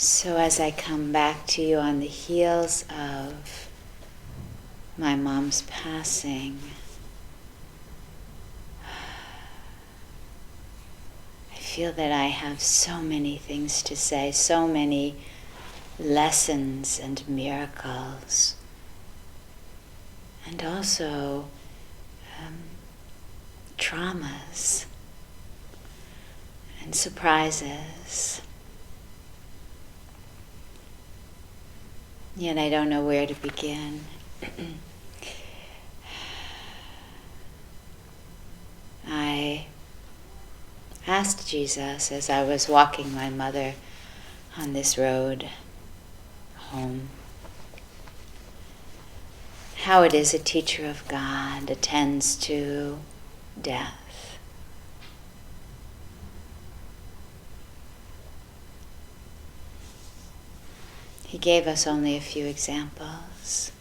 So as I come back to you on the heels of my mom's passing, I feel that I have so many things to say, so many lessons and miracles, and also traumas and surprises. Yet I don't know where to begin. I asked Jesus as I was walking my mother on this road home how it is a teacher of God attends to death. He gave us only a few examples,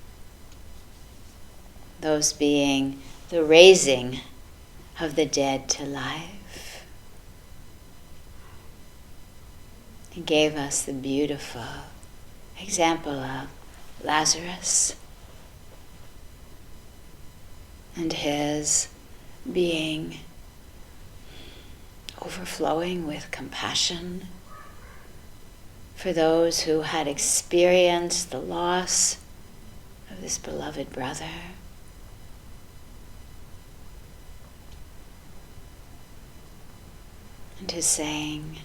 those being the raising of the dead to life. He gave us the beautiful example of Lazarus and his being overflowing with compassion for those who had experienced the loss of this beloved brother. And his saying,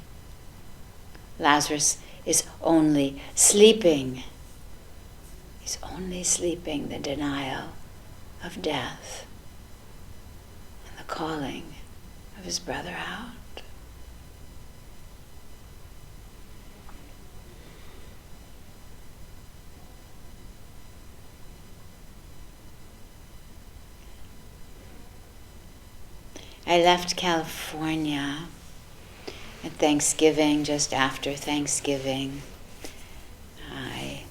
Lazarus is only sleeping. He's only sleeping, the denial of death and the calling of his brother out. I left California at Thanksgiving, just after Thanksgiving. I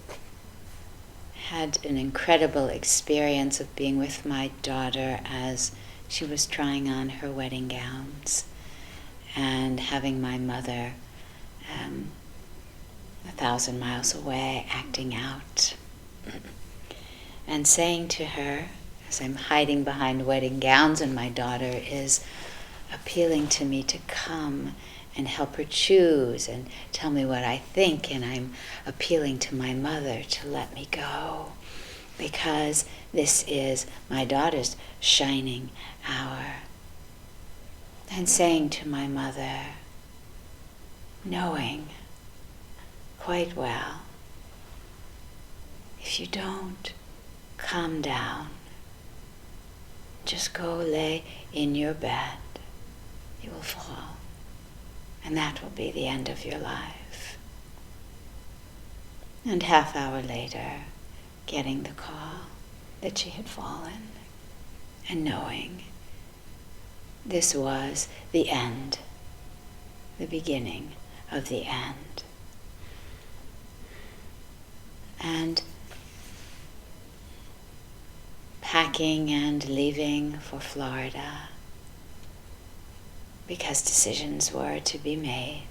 had an incredible experience of being with my daughter as she was trying on her wedding gowns and having my mother 1,000 miles away acting out and saying to her, as I'm hiding behind wedding gowns and my daughter is appealing to me to come and help her choose and tell me what I think, and I'm appealing to my mother to let me go because this is my daughter's shining hour. And saying to my mother, knowing quite well, if you don't calm down, just go lay in your bed, you will fall, and that will be the end of your life. And half hour later, getting the call that she had fallen, and knowing this was the end, the beginning of the end. And packing and leaving for Florida because decisions were to be made.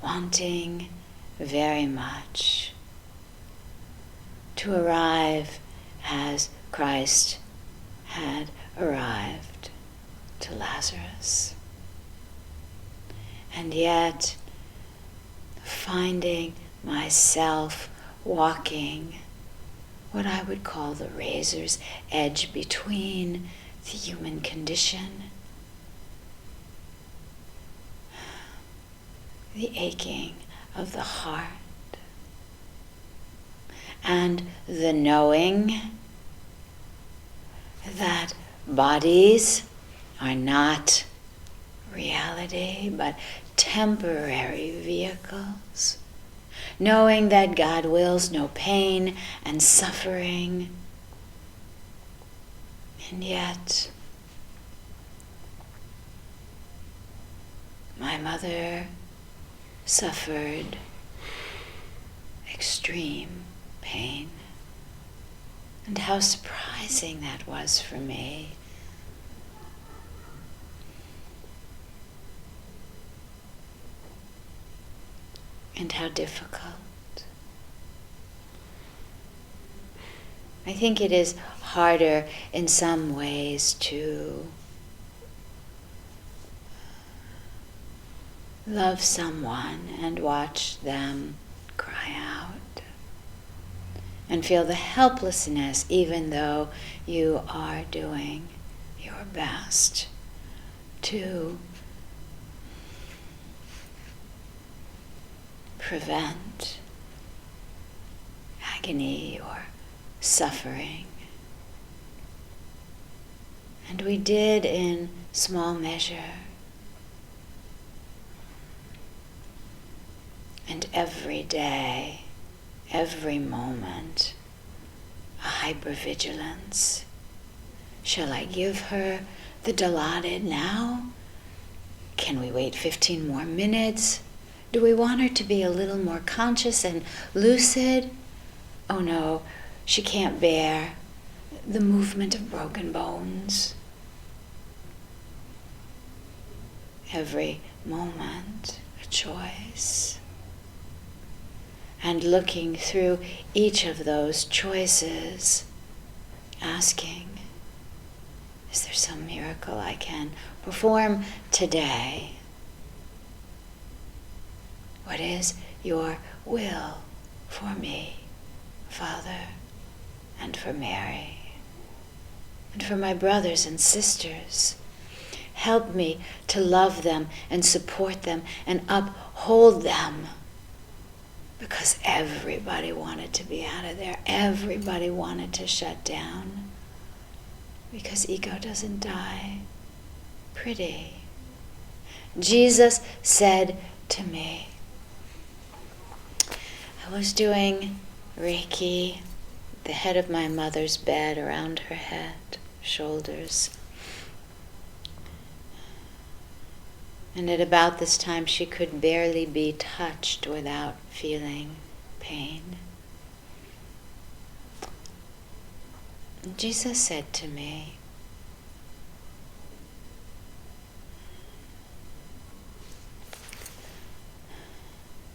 Wanting very much to arrive as Christ had arrived to Lazarus. And yet finding myself walking what I would call the razor's edge between the human condition, the aching of the heart, and the knowing that bodies are not reality, but temporary vehicles. Knowing that God wills no pain and suffering, and yet my mother suffered extreme pain, and how surprising that was for me. and how difficult. I think it is harder in some ways to love someone and watch them cry out and feel the helplessness even though you are doing your best to prevent agony or suffering. And we did in small measure. And every day, every moment, a hypervigilance. Shall I give her the Dilaudid now? Can we wait 15 more minutes? Do we want her to be a little more conscious and lucid? Oh no, she can't bear the movement of broken bones. Every moment, a choice. And looking through each of those choices, asking, is there some miracle I can perform today? What is your will for me, Father, and for Mary, and for my brothers and sisters? Help me to love them and support them and uphold them, because everybody wanted to be out of there. Everybody wanted to shut down, because ego doesn't die pretty. Jesus said to me, I was doing Reiki, the head of my mother's bed, around her head, shoulders. And at about this time, she could barely be touched without feeling pain. And Jesus said to me,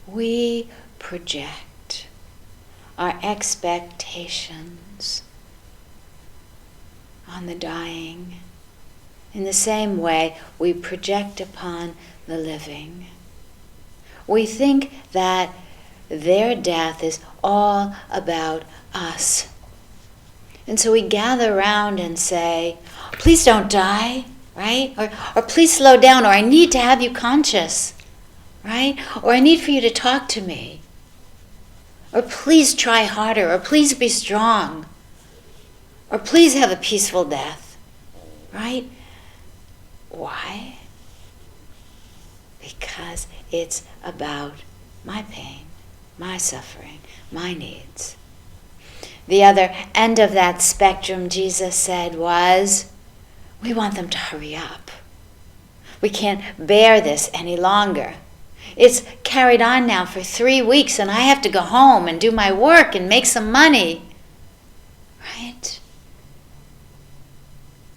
we project our expectations on the dying in the same way we project upon the living. We think that their death is all about us. And so we gather around and say, please don't die, right? Or please slow down, or I need to have you conscious, right? Or I need for you to talk to me. Or please try harder, or please be strong. Or please have a peaceful death, right? Why? Because it's about my pain, my suffering, my needs. The other end of that spectrum, Jesus said, was, we want them to hurry up. We can't bear this any longer. It's carried on now for 3 weeks, and I have to go home and do my work and make some money. Right?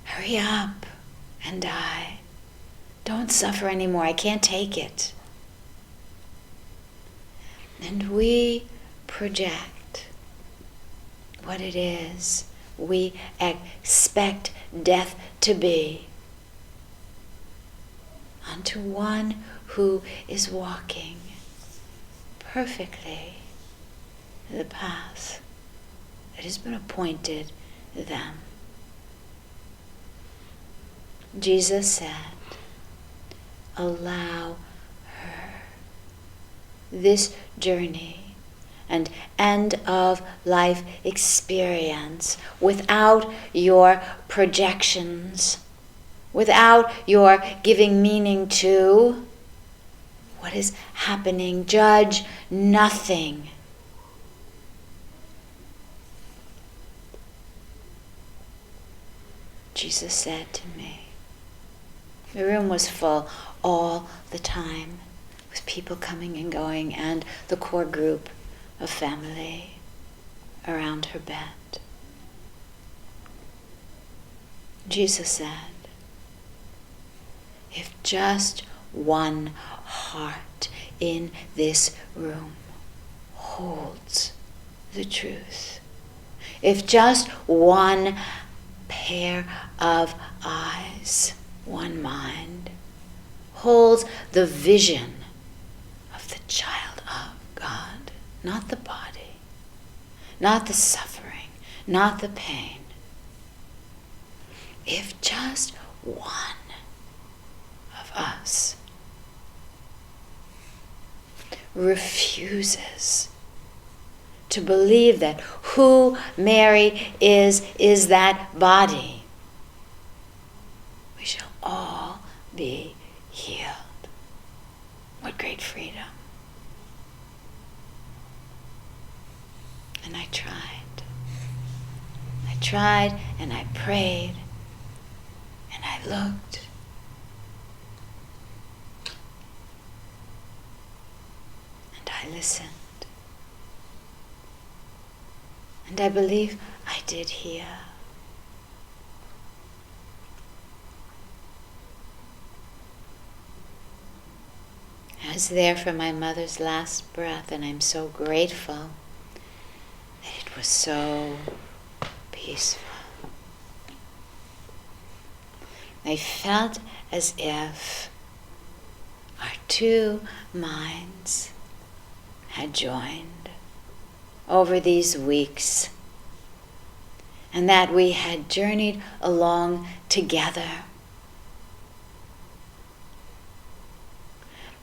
Hurry up and die. Don't suffer anymore. I can't take it. And we project what it is we expect death to be onto one who is walking perfectly the path that has been appointed them. Jesus said, allow her this journey and end of life experience without your projections, without your giving meaning to what is happening. Judge nothing. Jesus said to me. The room was full all the time, with people coming and going, and the core group of family around her bed. Jesus said, if just one heart in this room holds the truth, if just one pair of eyes, one mind, holds the vision of the child of God, not the body, not the suffering, not the pain. If just one of us refuses to believe that who Mary is that body, we shall all be healed. What great freedom. And I tried. I tried and I prayed and I looked. And I listened. And I believe I did hear. I was there for my mother's last breath, and I'm so grateful that it was so peaceful. I felt as if our two minds had joined over these weeks, and that we had journeyed along together.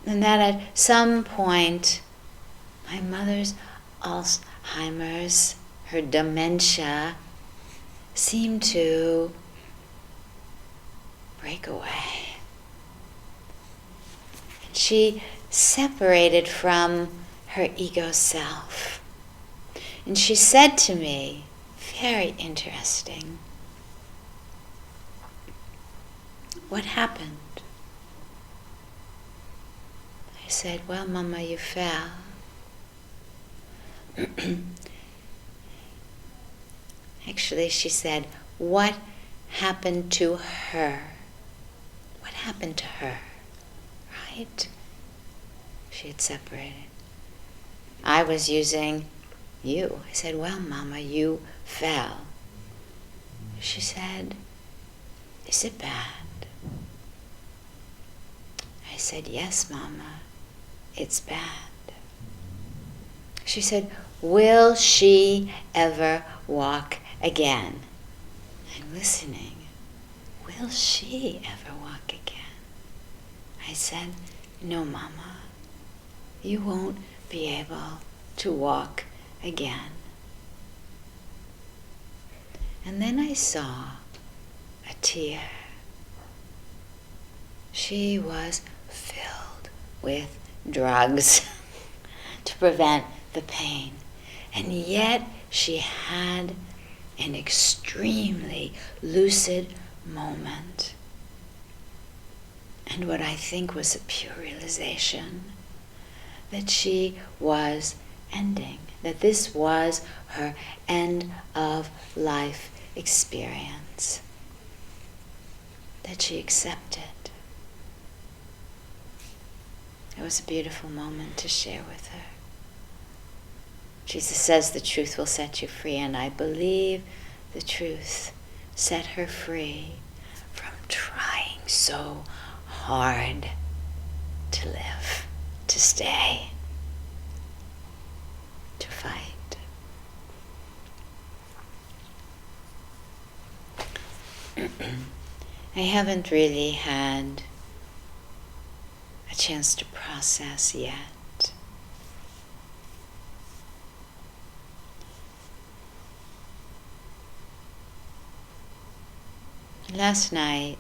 And that at some point, my mother's Alzheimer's, her dementia, seemed to break away. And she separated from her ego self. And she said to me, very interesting, "What happened?" I said, "Well, Mama, you fell." Actually, she said, "What happened to her?" What happened to her? Right? She had separated. I was using you. I said, "Well, Mama, you fell." She said, "Is it bad?" I said, "Yes, Mama, it's bad." She said, "Will she ever walk again?" I'm listening. Will she ever walk again? I said, "No, Mama, you won't be able to walk again." And then I saw a tear. She was filled with drugs to prevent the pain. And yet she had an extremely lucid moment. And what I think was a pure realization that she was ending, that this was her end of life experience, that she accepted. It was a beautiful moment to share with her. Jesus says the truth will set you free, and I believe the truth set her free from trying so hard to live, to stay, to fight. I haven't really had a chance to process yet. Last night,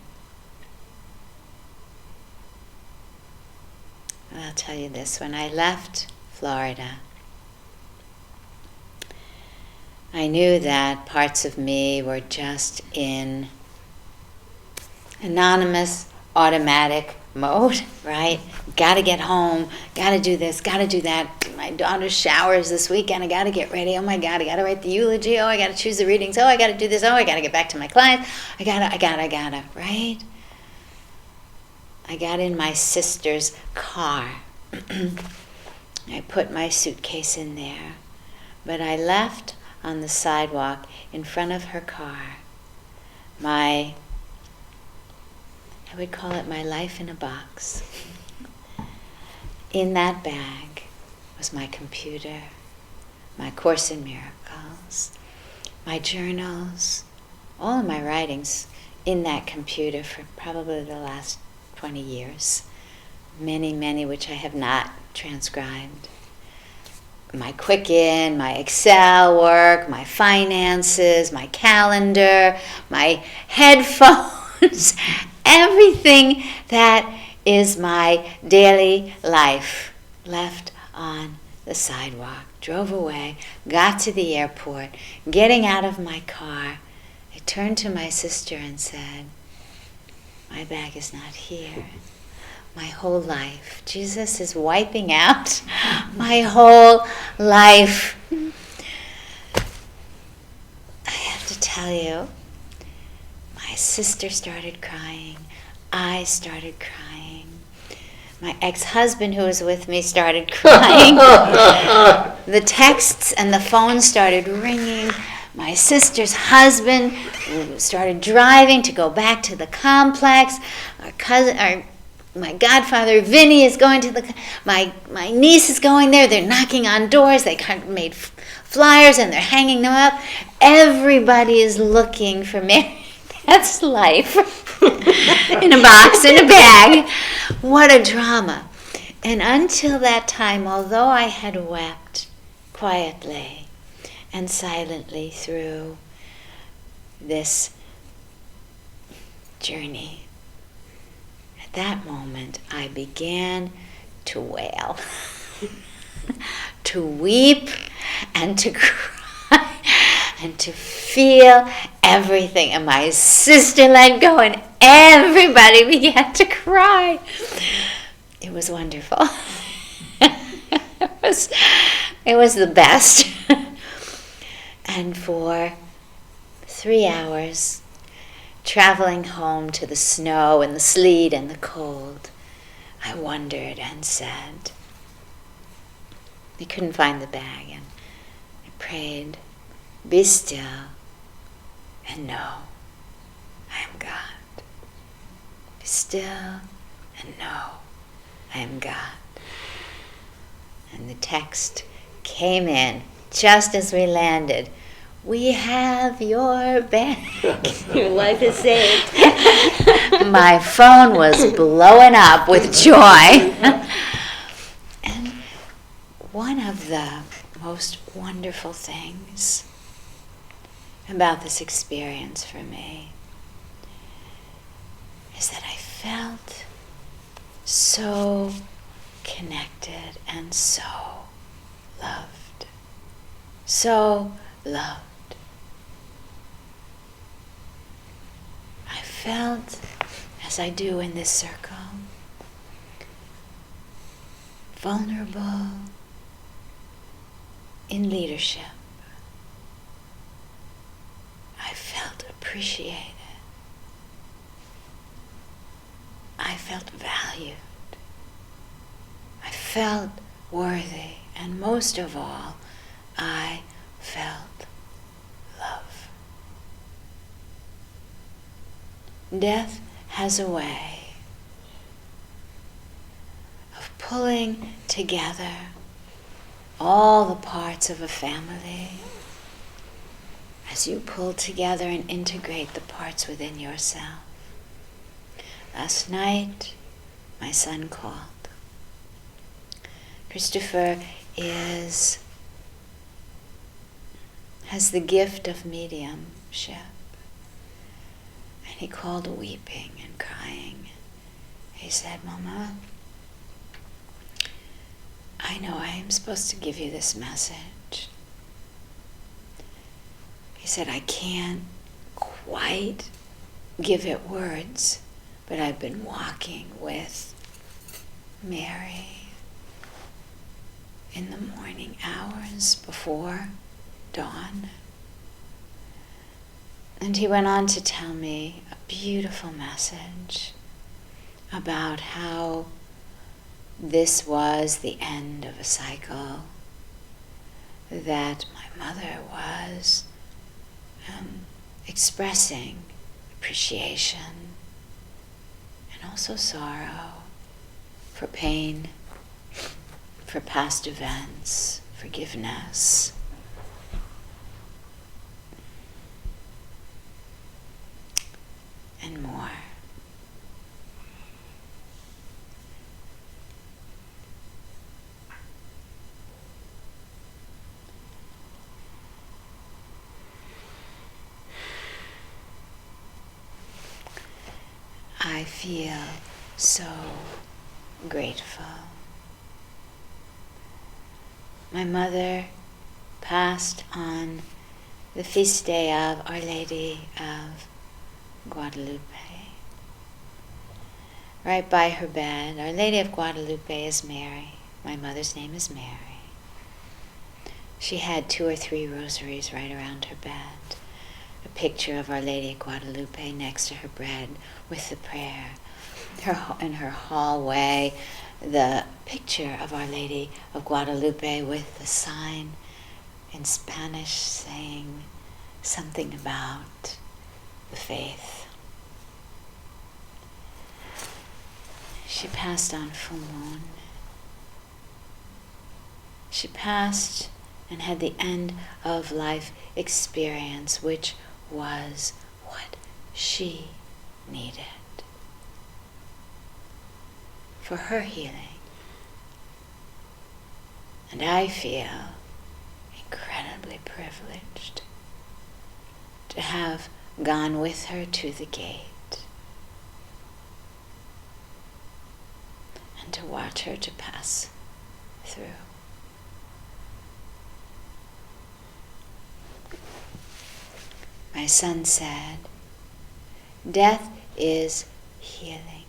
I'll tell you this, when I left Florida, I knew that parts of me were just in anonymous, automatic mode, right? Gotta get home, gotta do this, gotta do that. My daughter showers this weekend, I gotta get ready. Oh my God, I gotta write the eulogy. Oh, I gotta choose the readings. Oh, I gotta do this. Oh, I gotta get back to my clients. I gotta, right? I got in my sister's car I put my suitcase in there, but I left on the sidewalk in front of her car I would call it my life in a box. In that bag was my computer, my Course in Miracles, my journals, all of my writings in that computer for probably the last 20 years. Many which I have not transcribed. My Quicken, my Excel work, my finances, my calendar, my headphones, everything that is my daily life left on the sidewalk. Drove away, got to the airport, getting out of my car. I turned to my sister and said, my bag is not here. My whole life. Jesus is wiping out my whole life. I have to tell you, my sister started crying. I started crying. My ex-husband who was with me started crying. The texts and the phone started ringing. My sister's husband started driving to go back to the complex. My godfather, Vinny, is going to my niece is going there. They're knocking on doors. They made flyers and they're hanging them up. Everybody is looking for Mary Beth's life in a box, in a bag. What a drama. And until that time, although I had wept quietly and silently through this journey, that moment, I began to wail, to weep, and to cry, and to feel everything. And my sister let go, and everybody began to cry. It was wonderful. It was the best. And for 3 hours, traveling home to the snow and the sleet and the cold, I wondered and said, I couldn't find the bag, and I prayed, be still and know I am God. Be still and know I am God. And the text came in just as we landed. We have your bag. Your wife is saved. My phone was blowing up with joy. And one of the most wonderful things about this experience for me is that I felt so connected and so loved. So loved. I felt, as I do in this circle, vulnerable in leadership. I felt appreciated. I felt valued. I felt worthy. And most of all, I felt love. Death has a way of pulling together all the parts of a family as you pull together and integrate the parts within yourself. Last night, my son called. Christopher has the gift of mediumship. And he called weeping and crying. He said, Mama, I know I am supposed to give you this message. He said, I can't quite give it words, but I've been walking with Mary in the morning hours before dawn. And he went on to tell me a beautiful message about how this was the end of a cycle, that my mother was expressing appreciation and also sorrow for pain, for past events, forgiveness. And more. I feel so grateful. My mother passed on the feast day of Our Lady of Guadalupe. Right by her bed, Our Lady of Guadalupe is Mary. My mother's name is Mary. She had 2 or 3 rosaries right around her bed. A picture of Our Lady of Guadalupe next to her bed with the prayer. In her hallway, the picture of Our Lady of Guadalupe with the sign in Spanish saying something about the faith. She passed on full moon. She passed and had the end of life experience, which was what she needed for her healing. And I feel incredibly privileged to have gone with her to the gate and to watch her to pass through. My son said, "Death is healing.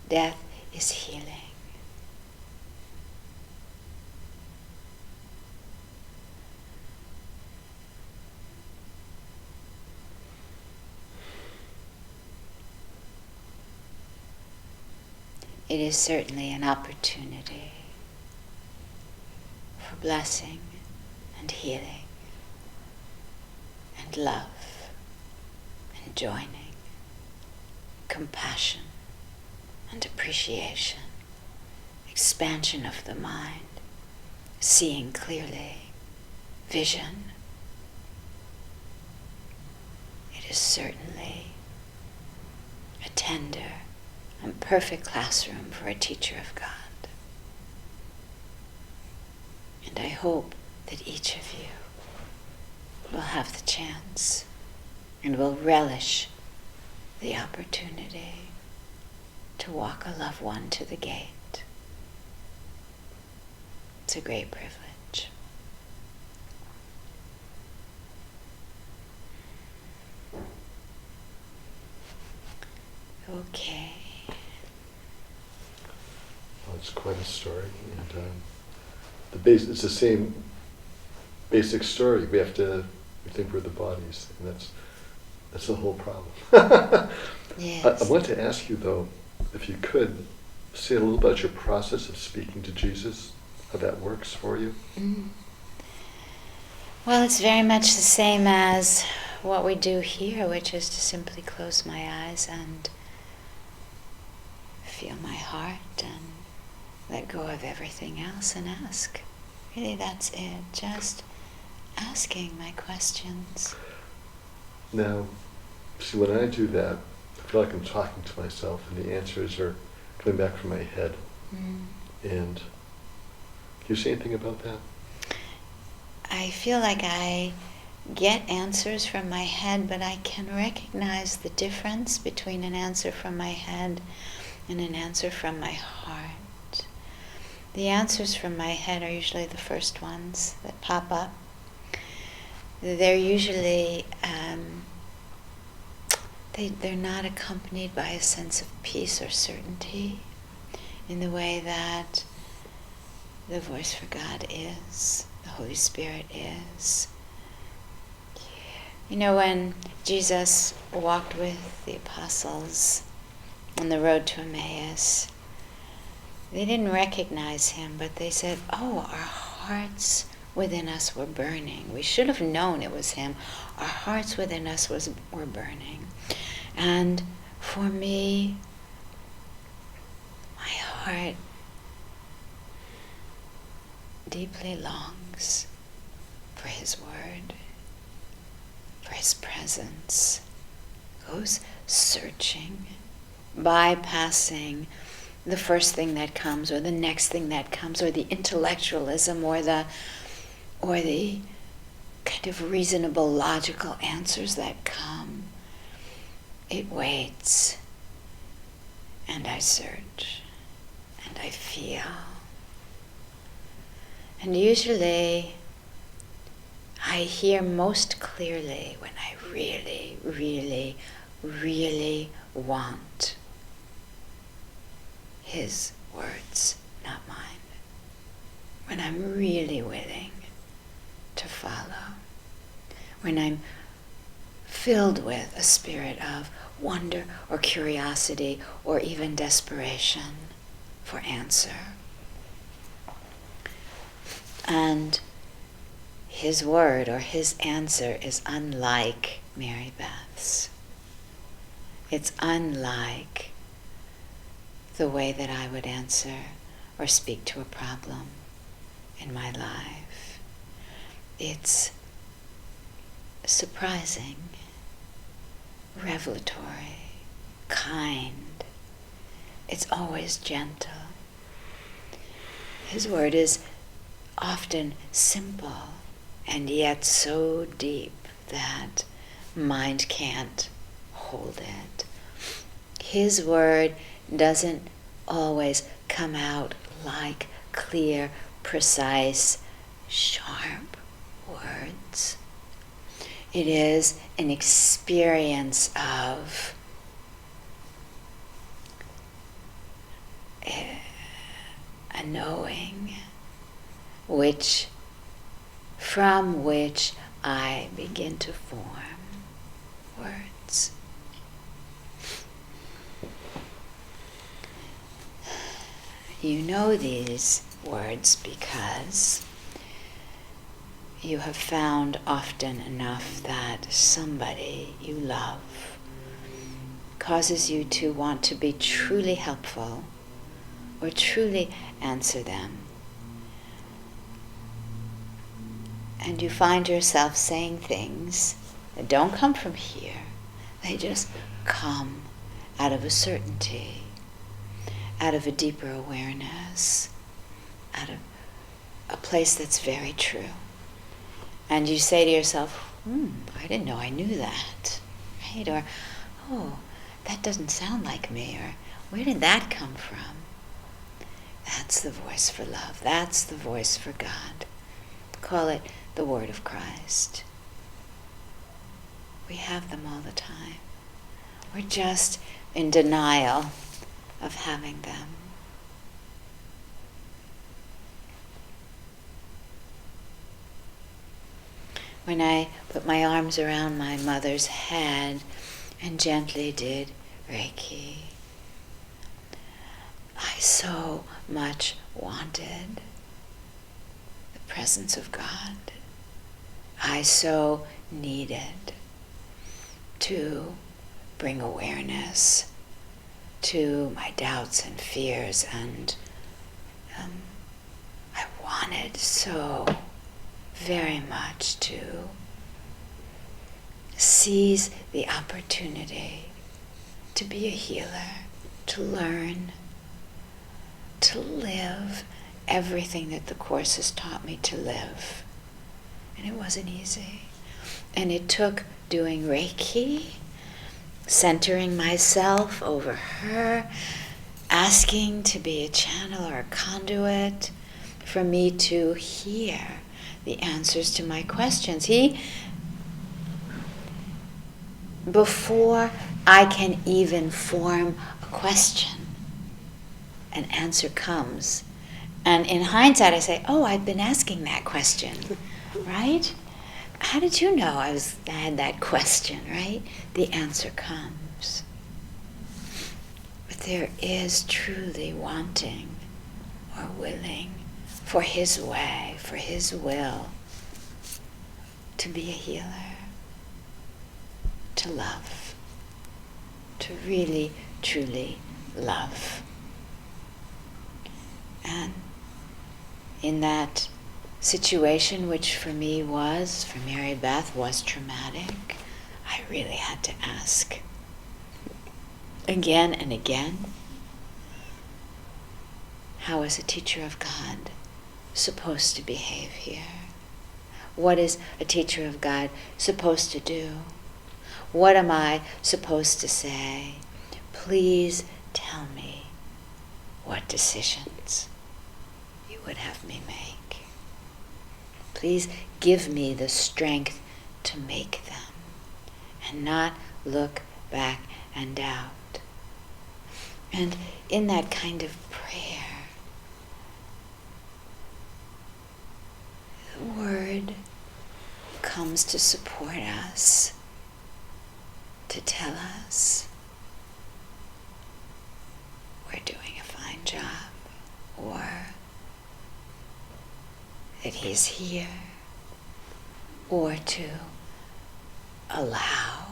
Death is healing." It is certainly an opportunity for blessing and healing and love and joining, compassion and appreciation, expansion of the mind, seeing clearly, vision. It is certainly a tender and perfect classroom for a teacher of God. And I hope that each of you will have the chance and will relish the opportunity to walk a loved one to the gate. It's a great privilege. Okay. Well, it's quite a story, and it's the same basic story. We think we're the bodies, and that's the whole problem. Yes. I want to ask you though, if you could say a little about your process of speaking to Jesus, how that works for you. Well, it's very much the same as what we do here, which is to simply close my eyes and feel my heart and let go of everything else and ask. Really, that's it. Just asking my questions. Now, see, when I do that, I feel like I'm talking to myself, and the answers are coming back from my head. And can you say anything about that? I feel like I get answers from my head, but I can recognize the difference between an answer from my head and an answer from my heart. The answers from my head are usually the first ones that pop up. They're usually, they're not accompanied by a sense of peace or certainty in the way that the voice for God is, the Holy Spirit is. You know, when Jesus walked with the apostles on the road to Emmaus, They didn't recognize him, but they said, oh, our hearts within us were burning. We should have known it was him. Our hearts within us were burning. And for me, my heart deeply longs for his word, for his presence. Goes searching, bypassing the first thing that comes, or the next thing that comes, or the intellectualism, or the kind of reasonable, logical answers that come. It waits, and I search, and I feel. And usually, I hear most clearly when I really, really, really want his words, not mine. When I'm really willing to follow. When I'm filled with a spirit of wonder or curiosity or even desperation for answer. And his word or his answer is unlike Mary Beth's. It's unlike the way that I would answer or speak to a problem in my life. It's surprising, revelatory, kind. It's always gentle. His word is often simple and yet so deep that mind can't hold it. His word doesn't always come out like clear, precise, sharp words. It is an experience of a knowing from which I begin to form words. You know these words because you have found often enough that somebody you love causes you to want to be truly helpful or truly answer them. And you find yourself saying things that don't come from here. They just come out of a certainty, out of a deeper awareness, out of a place that's very true. And you say to yourself, I didn't know I knew that, right? Or, oh, that doesn't sound like me, or where did that come from? That's the voice for love. That's the voice for God. Call it the word of Christ. We have them all the time. We're just in denial of having them. When I put my arms around my mother's head and gently did Reiki, I so much wanted the presence of God. I so needed to bring awareness to my doubts and fears, and I wanted so very much to seize the opportunity to be a healer, to learn, to live everything that the Course has taught me to live. And it wasn't easy. And it took doing Reiki, centering myself over her, asking to be a channel or a conduit for me to hear the answers to my questions. Before I can even form a question, an answer comes. And in hindsight, I say, oh, I've been asking that question, right? How did you know I had that question, right? The answer comes. But there is truly wanting or willing for His way, for His will, to be a healer, to love, to really, truly love. And in that situation, which for me was, for Mary Beth, was traumatic, I really had to ask again and again, how is a teacher of God supposed to behave here? What is a teacher of God supposed to do? What am I supposed to say? Please tell me what decisions you would have me make. Please give me the strength to make them and not look back and doubt. And in that kind of prayer, the Word comes to support us, to tell us we're doing a fine job, or that He's here, or to allow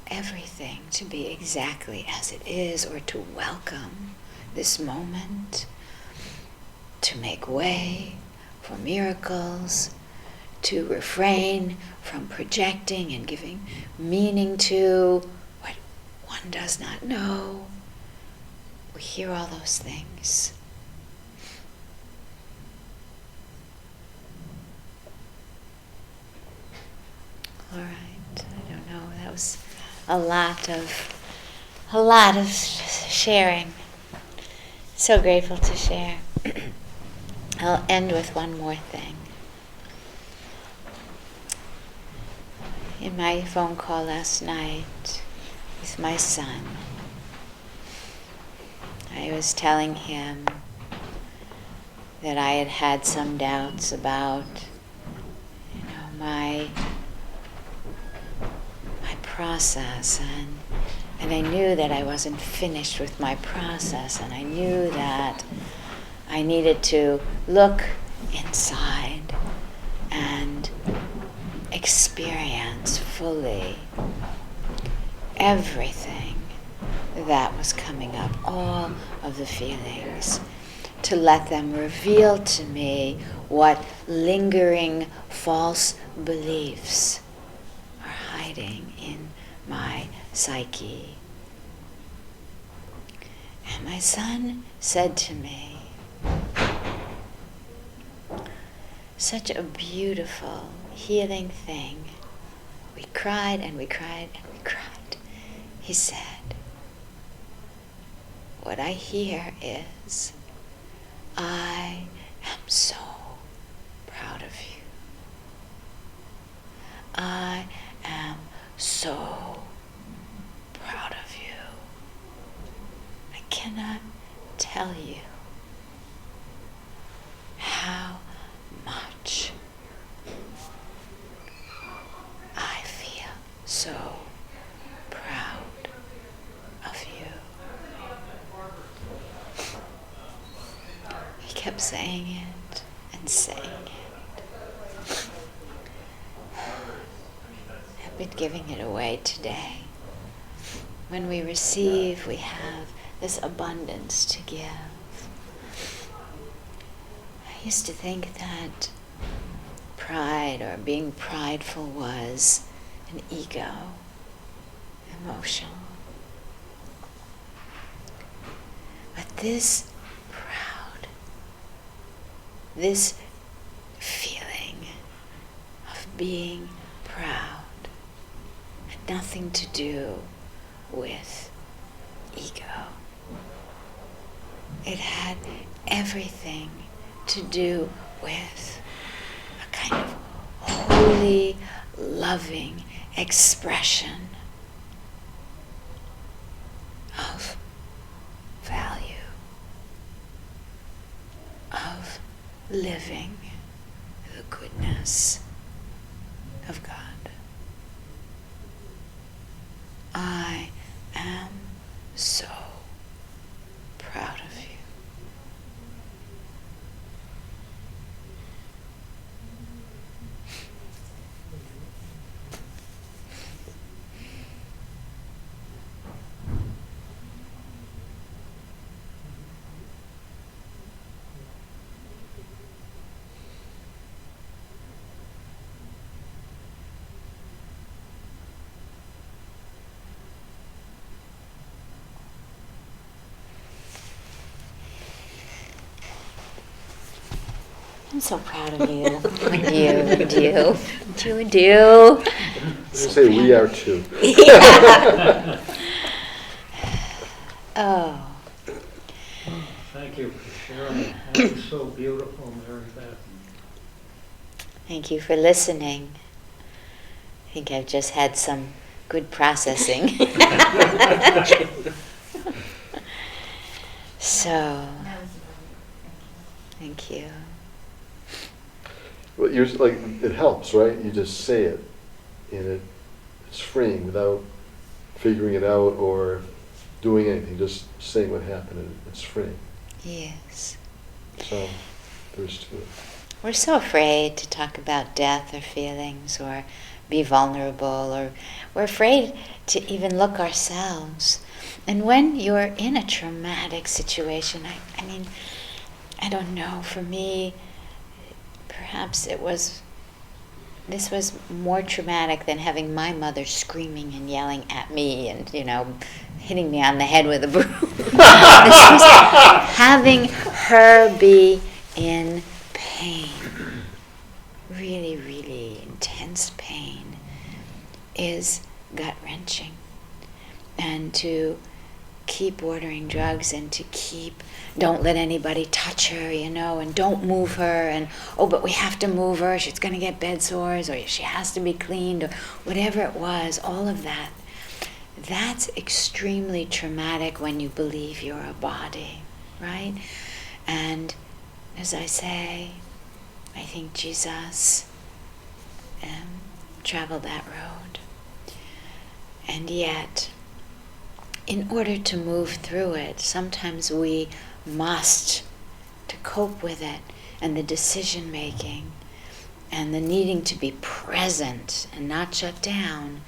everything to be exactly as it is, or to welcome this moment, to make way for miracles, to refrain from projecting and giving meaning to what one does not know. We hear all those things. All right, I don't know, that was a lot of sharing. So grateful to share. I'll end with one more thing. In my phone call last night with my son, I was telling him that I had had some doubts about, my process, and I knew that I wasn't finished with my process, and I knew that I needed to look inside and experience fully everything that was coming up, all of the feelings, to let them reveal to me what lingering false beliefs are hiding in my psyche. And my son said to me, such a beautiful, healing thing. We cried and we cried and we cried. He said, what I hear is, I am so proud of you. I am so proud of you. I cannot tell you how much I feel so proud of you. He kept saying it and saying it. I've been giving it away today. When we receive, we have this abundance to give. I used to think that pride or being prideful was an ego emotion. But this proud, this feeling of being proud had nothing to do with ego. It had everything to do with a kind of holy, loving expression of value, of living the goodness of God. I am so proud of you. I'm so proud of you. And you, and you, and you, and you. So say we are too. Yeah. Oh. Thank you for sharing. That was so beautiful, Mary Beth. Thank you for listening. I think I've just had some good processing. So, thank you. Well, you're like, it helps, right? You just say it, and it's freeing without figuring it out or doing anything. Just saying what happened, and it's freeing. Yes. So there's to it. We're so afraid to talk about death or feelings or be vulnerable, or we're afraid to even look ourselves. And when you're in a traumatic situation, I mean, I don't know, for me, perhaps this was more traumatic than having my mother screaming and yelling at me and, hitting me on the head with a broom. This was having her be in pain, really, really intense pain, is gut-wrenching. And to keep ordering drugs and to don't let anybody touch her, and don't move her, and, but we have to move her, she's going to get bed sores, or she has to be cleaned, or whatever it was, all of that. That's extremely traumatic when you believe you're a body, right? And as I say, I think Jesus traveled that road. And yet, in order to move through it, sometimes we must, to cope with it, and the decision making, and the needing to be present and not shut down,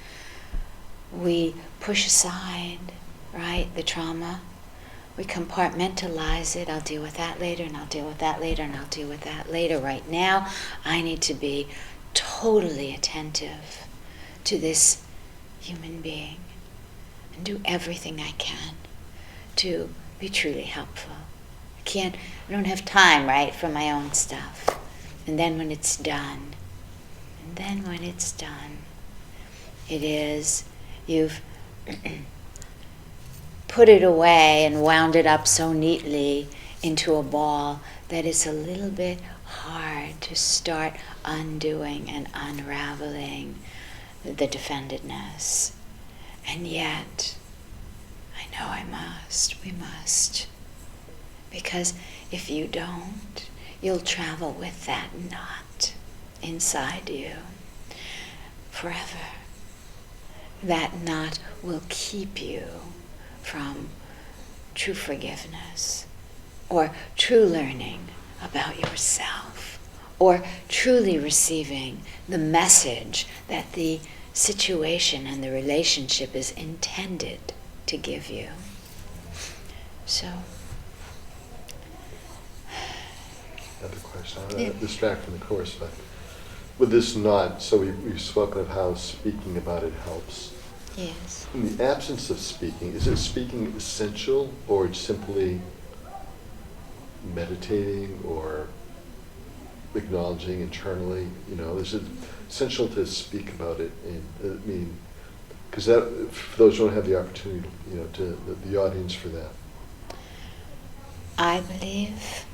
we push aside, right, the trauma. We compartmentalize it. I'll deal with that later, and I'll deal with that later, and I'll deal with that later. Right now, I need to be totally attentive to this human being and do everything I can to be truly helpful. I don't have time, right, for my own stuff. And then when it's done, it is, you've put it away and wound it up so neatly into a ball that it's a little bit hard to start undoing and unraveling the defendedness. And yet, I know we must. Because if you don't, you'll travel with that knot inside you forever. That knot will keep you from true forgiveness, or true learning about yourself, or truly receiving the message that the situation and the relationship is intended to give you. So, Another question. I'm going to distract from the course, but with this knot, so we've spoken of how speaking about it helps. yes. In the absence of speaking, is it speaking essential, or it's simply meditating or acknowledging internally? Is it essential to speak about it? Because that, for those who don't have the opportunity, to the audience for that. I believe.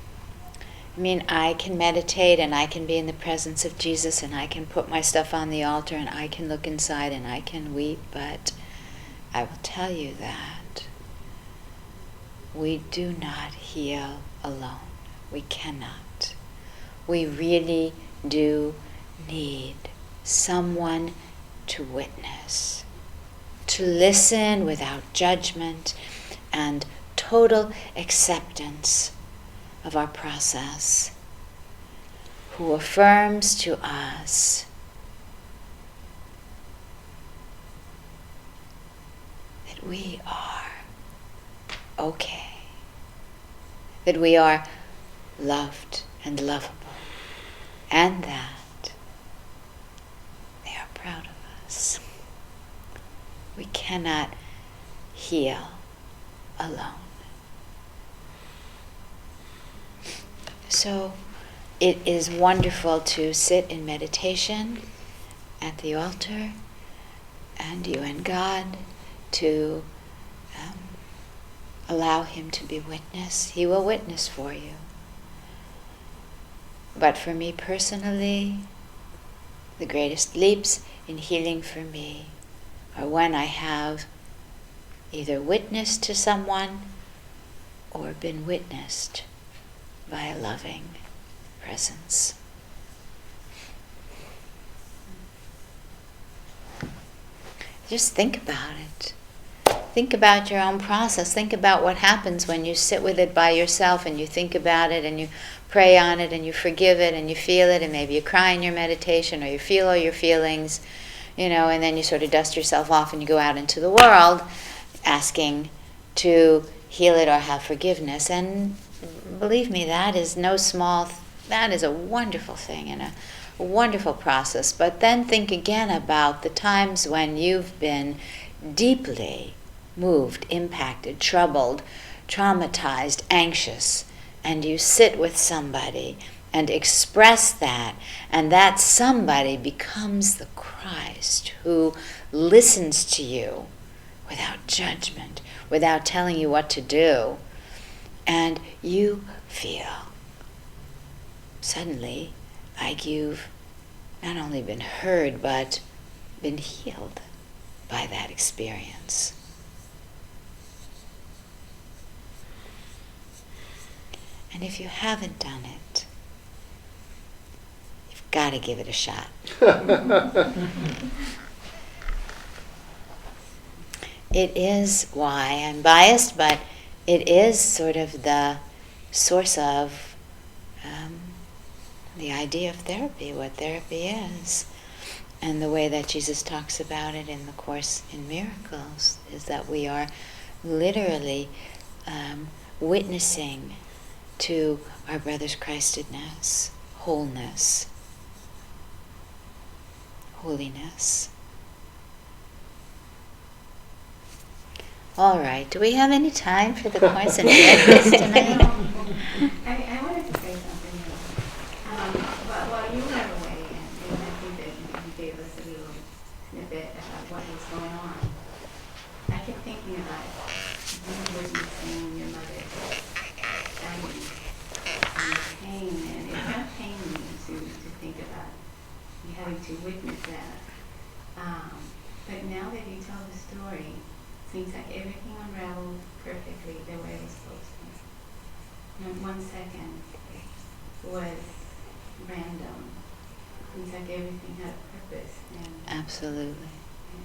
I can meditate, and I can be in the presence of Jesus, and I can put my stuff on the altar, and I can look inside, and I can weep, but I will tell you that we do not heal alone. We cannot. We really do need someone to witness, to listen without judgment and total acceptance of our process, who affirms to us that we are okay, that we are loved and lovable, and that they are proud of us. We cannot heal alone. So it is wonderful to sit in meditation at the altar, and you and God to allow Him to be witness. He will witness for you. But for me personally, the greatest leaps in healing for me are when I have either witnessed to someone or been witnessed by a loving presence. Just think about it. Think about your own process. Think about what happens when you sit with it by yourself and you think about it and you pray on it and you forgive it and you feel it, and maybe you cry in your meditation or you feel all your feelings, and then you sort of dust yourself off and you go out into the world asking to heal it or have forgiveness. And believe me, that is that is a wonderful thing and a wonderful process. But then think again about the times when you've been deeply moved, impacted, troubled, traumatized, anxious, and you sit with somebody and express that, and that somebody becomes the Christ who listens to you without judgment, without telling you what to do, and you feel suddenly like you've not only been heard but been healed by that experience. And if you haven't done it, you've got to give it a shot. It is why I'm biased, but it is sort of the source of the idea of therapy, what therapy is. And the way that Jesus talks about it in the Course in Miracles is that we are literally witnessing to our brother's Christedness, wholeness, holiness. All right, do we have any time for the Course in Miracles tonight? I wanted to say something. While you were away, and I think that you gave us a little snippet about what was going on, I kept thinking about you witnessing your mother dying and the pain, and it kind of pained me to think about you having to witness that. But now that you tell the story, it seems like everything unraveled perfectly the way it was supposed to. And 1 second was random. It seems like everything had a purpose. And Absolutely.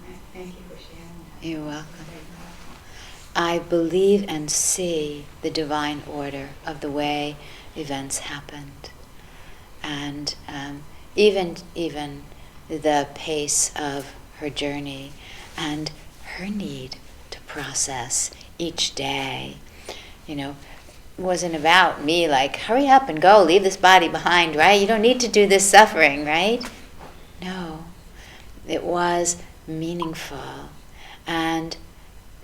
I thank you for sharing that. You're welcome. Very powerful. I believe and see the divine order of the way events happened, and even the pace of her journey and her need to process each day. Wasn't about me like, hurry up and go, leave this body behind, right? You don't need to do this suffering, right? No, it was meaningful. And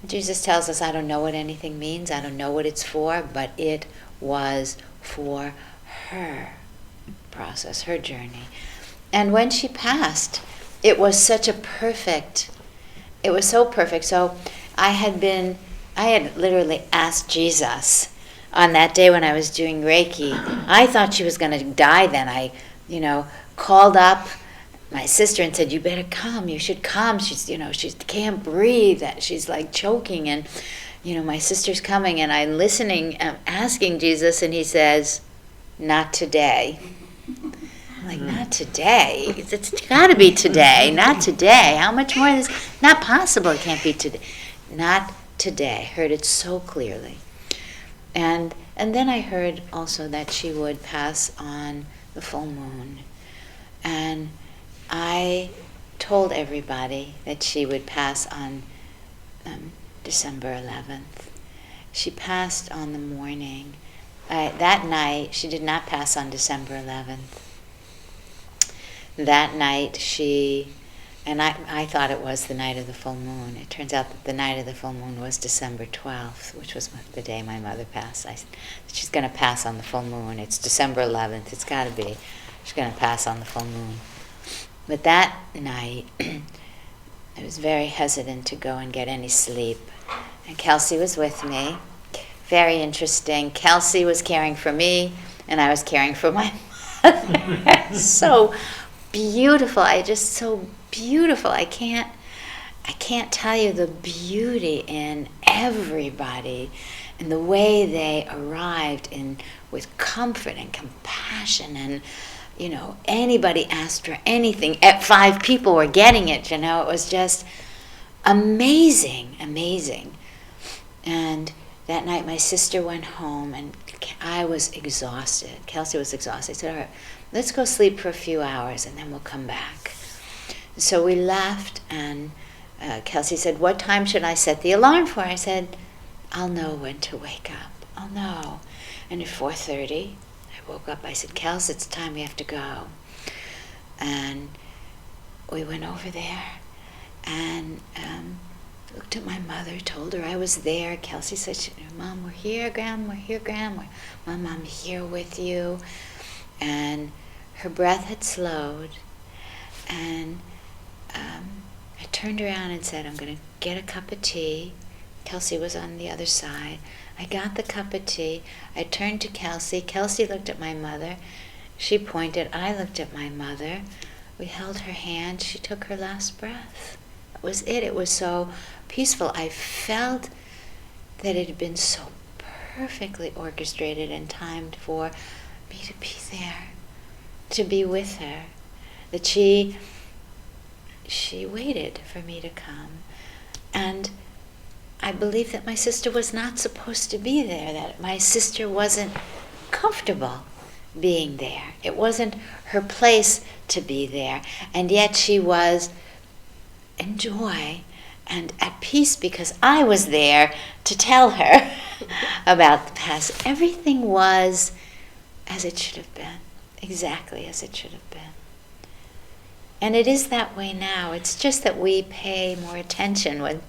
Jesus tells us, I don't know what anything means, I don't know what it's for, but it was for her process, her journey. And when she passed, it was so perfect. So I had literally asked Jesus on that day when I was doing Reiki. I thought she was going to die then. I, called up my sister and said, you better come, you should come. She can't breathe, she's like choking, and, my sister's coming, and I'm listening, I'm asking Jesus, and he says, not today. I'm like, not today? It's got to be today, not today. How much more is this? Not possible, it can't be today. Not today. Heard it so clearly. And then I heard also that she would pass on the full moon. And I told everybody that she would pass on December 11th. She passed on the morning. That night, she did not pass on December 11th. That night, she And I thought it was the night of the full moon. It turns out that the night of the full moon was December 12th, which was the day my mother passed. She's going to pass on the full moon. It's December 11th. It's got to be. She's going to pass on the full moon. But that night, I was very hesitant to go and get any sleep. And Kelsey was with me. Very interesting. Kelsey was caring for me, and I was caring for my mother. So beautiful. So beautiful. I can't tell you the beauty in everybody and the way they arrived with comfort and compassion, and anybody asked for anything. 5 people were getting it. It was just amazing. And that night my sister went home, and I was exhausted. Kelsey was exhausted. I said, all right, let's go sleep for a few hours and then we'll come back. So we left, and Kelsey said, what time should I set the alarm for? I said, I'll know when to wake up. I'll know. And at 4:30, I woke up. I said, Kels, it's time, we have to go. And we went over there and looked at my mother, told her I was there. Kelsey said, Mom, we're here, Graham, we're here, Graham. Mom, I'm here with you. And her breath had slowed, and I turned around and said, I'm going to get a cup of tea. Kelsey was on the other side. I got the cup of tea. I turned to Kelsey. Kelsey looked at my mother. She pointed. I looked at my mother. We held her hand. She took her last breath. That was it. It was so peaceful. I felt that it had been so perfectly orchestrated and timed for me to be there, to be with her, that she waited for me to come. And I believe that my sister was not supposed to be there, that my sister wasn't comfortable being there. It wasn't her place to be there. And yet she was in joy and at peace because I was there to tell her about the past. Everything was as it should have been, exactly as it should have been. And it is that way now. It's just that we pay more attention when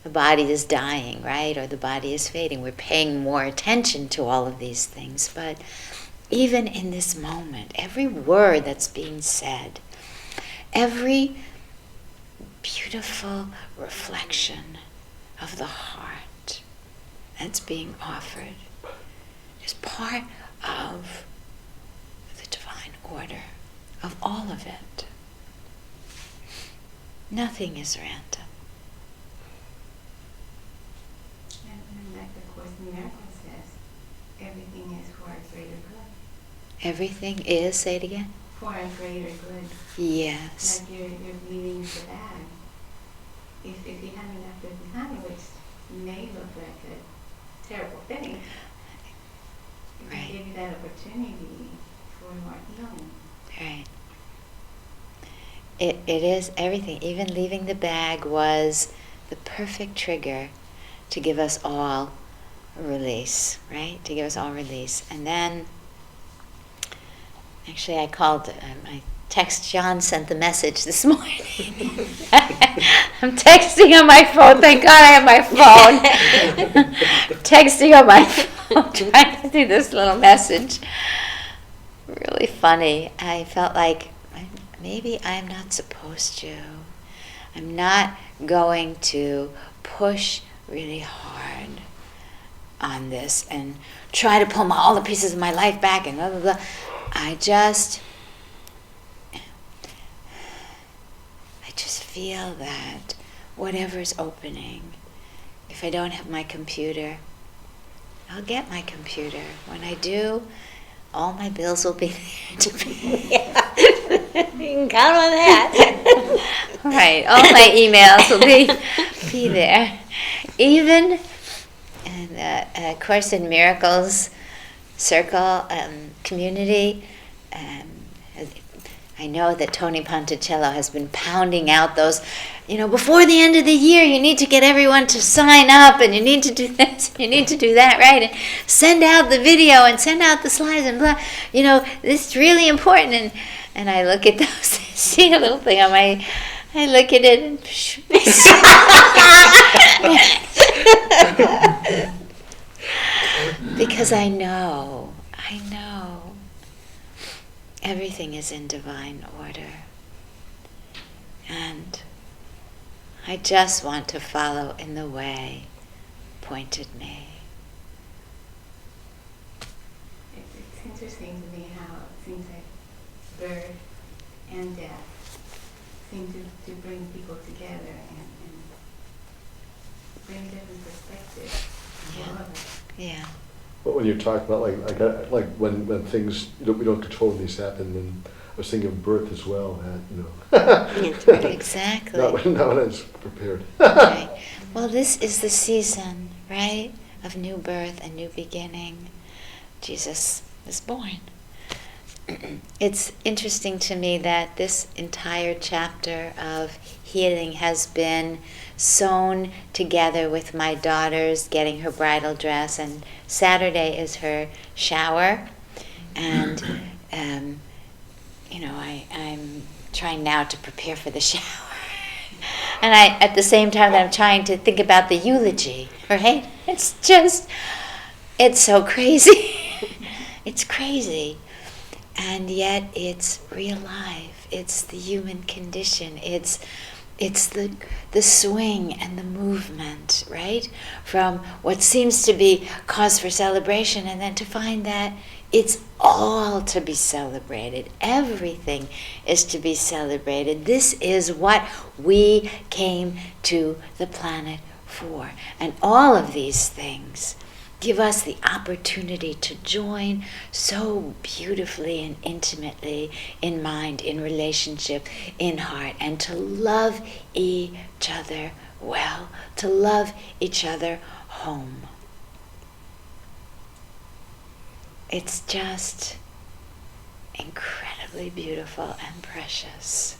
the body is dying, right? Or the body is fading. We're paying more attention to all of these things. But even in this moment, every word that's being said, every beautiful reflection of the heart that's being offered is part of the divine order of all of it. Nothing is random. And like the Course in Miracles says, everything is for a greater good. Everything is, say it again? For a greater good. Yes. Like you're leaving the bag. If you haven't left it behind, which may look like a terrible thing, it Right. can give you that opportunity for more healing. Right. It is everything. Even leaving the bag was the perfect trigger to give us all release, right? To give us all release. And then, actually I called, I text John sent the message this morning. I'm texting on my phone. Thank God I have my phone. Texting on my phone, trying to do this little message. Really funny. I felt like maybe I'm not supposed to. I'm not going to push really hard on this and try to pull all the pieces of my life back and blah, blah, blah. I just feel that whatever's opening, if I don't have my computer, I'll get my computer. When I do, all my bills will be there to be. You can count on that. Right, all my emails will be there. Even in the Course in Miracles circle community, I know that Tony Ponticello has been pounding out those, before the end of the year, you need to get everyone to sign up, and you need to do this, you need to do that, right? And send out the video and send out the slides and blah. This is really important. And I look at those, I see a little thing on my I look at it and because I know everything is in divine order. And I just want to follow in the way pointed me. It's interesting to me how it seems like birth and death seem to bring people together and bring different perspectives. I love it. Yeah. But when you're talking about like when things we don't control these happen, then I was thinking of birth as well. Exactly. Not when I was prepared. Right. Well, this is the season, right, of new birth and new beginning. Jesus was born. It's interesting to me that this entire chapter of healing has been sewn together with my daughter's getting her bridal dress, and Saturday is her shower, and I'm trying now to prepare for the shower, and at the same time that I'm trying to think about the eulogy, right? It's so crazy. It's crazy. And yet it's real life. It's the human condition. It's the swing and the movement, right? From what seems to be cause for celebration, and then to find that it's all to be celebrated. Everything is to be celebrated. This is what we came to the planet for. And all of these things give us the opportunity to join so beautifully and intimately in mind, in relationship, in heart, and to love each other well, to love each other home. It's just incredibly beautiful and precious.